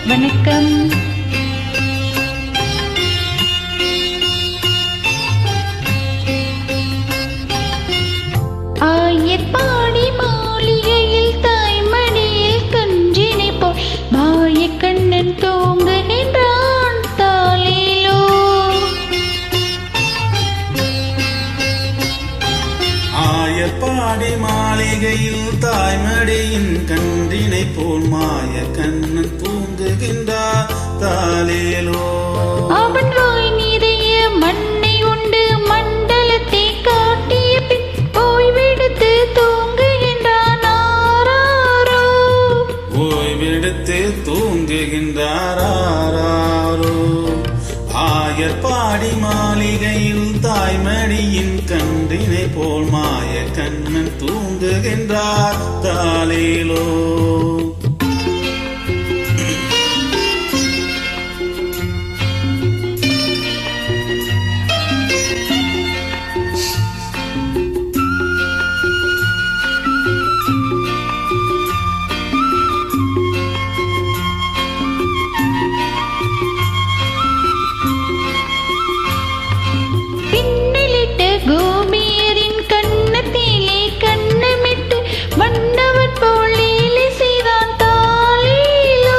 வணக்கம். ஆயர்பாடி மாளிகையில் தாய்மடியில் கன்றினை போல் மாயக்கண்ணன் தூங்குகின்றான் தாலேலோ. ஆயர்பாடி மாளிகையில் தாய்மடியின் கன்றினை போல் மாயக்கண்ணன் தூங்குகின்றார் தாலேலோ. அவன் வாய் நிறைய மண்ணை உண்டு மண்டலத்தை காட்டிய பின் ஓய்வெடுத்து தூங்குகின்றான் ஆராரோ. ஓய்வெடுத்து தூங்குகின்றார் ஆராரோ. ஆயர்பாடி மாளிகையில் தாய்மடியின் கன்றினை போல் மாயக்கண்ணன் தூங்குகின்றார் தாலேலோ. கோபியரின் கண்ணத்திலே கண்ணமிட்டு மன்னவன் போல் லீலை செய்தான் தாலேலோ.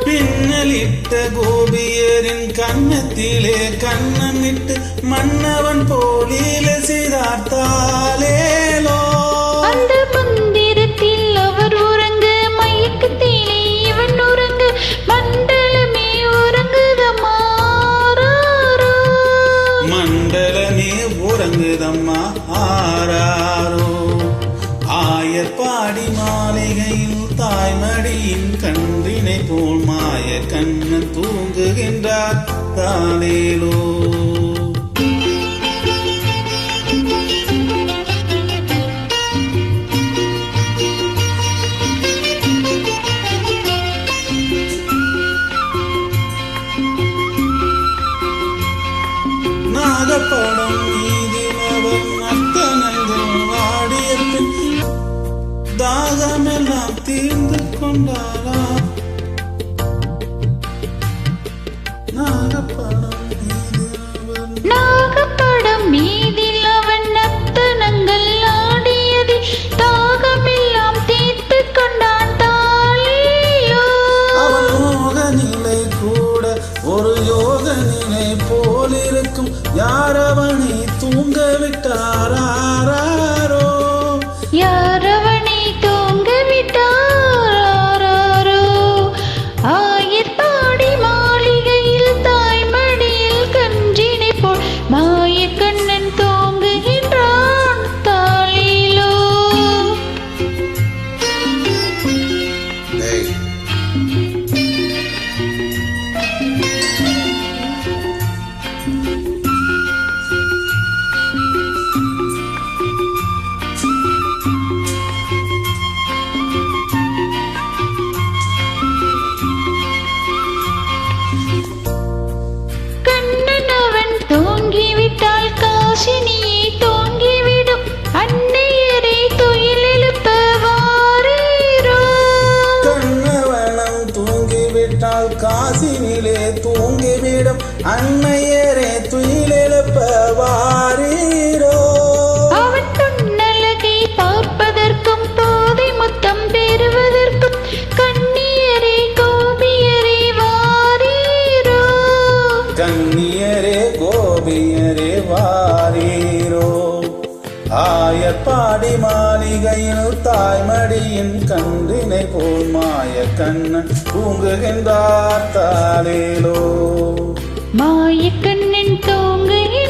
பின்னலிட்ட கோபியரின் கண்ணத்திலே கண்ணமிட்டு மன்னவன் போல் லீலை செய்தார் தாலேலோ. அந்த மந்திரத்தில் அவர் உறங்க மயக்கத்திலே இவன் உறங்க மண்டலமே உறங்குதம்மா ஆராரோ. மண்டலமே உறங்குதம்மா ஆராரோ. ஆயர்பாடி மாளிகையில் தாய்மடியின் கன்றினை போல் மாயக்கண்ணன் தூங்குகின்றார் தாலேலோ. நாகப்படம் மீதில் அவர் நர்த்தனங்கள் வாடிய பின் தாகமெல்லாம் தீர்ந்து கொண்டாரா. நாகப்படம் மீதில் அவன் நர்த்தனங்கள் ஆடியது தாகமெல்லாம் தீர்த்து கொண்டான் தாலேலோ. அவன் மோக நிலை கூட ஒரு யோக நிலை போலிருக்கும். யார் அவனை தூங்க விட்டாரோ. யார் அவனை தூங்க விட்டாரோ. ஆயர்பாடி மாளிகையில் தாய்மடியில் கன்றினை போல் மாயக்கண்ணன் தூங்குகின்றான் தாலேலோ. கண்ணன் அவன் தூங்கிவிட்டால் காசினியை தூங்கிவிடும் அன்னையரை துயிலெழுப்ப வாரீரோ. கண்ணவனம் தூங்கிவிட்டால் காசினிலே தூங்கிவிடும் அன்னையரே துயிலெழுப்ப வாரீரோ. அவன் துன்னலகை பார்ப்பதற்கும் போதை முத்தம் பெறுவதற்கும் கண்ணியரே கோபியரே வாரீரோ. கண்ணியரே கோபியரே வாரீரோ. ஆயர்பாடி மாளிகையில் தாய்மடியின் கன்றினை போல் மாயக்கண்ணன் தூங்குகின்றார் தாலேலோ. மாயக்கண்ணன் தூங்குகின்றான்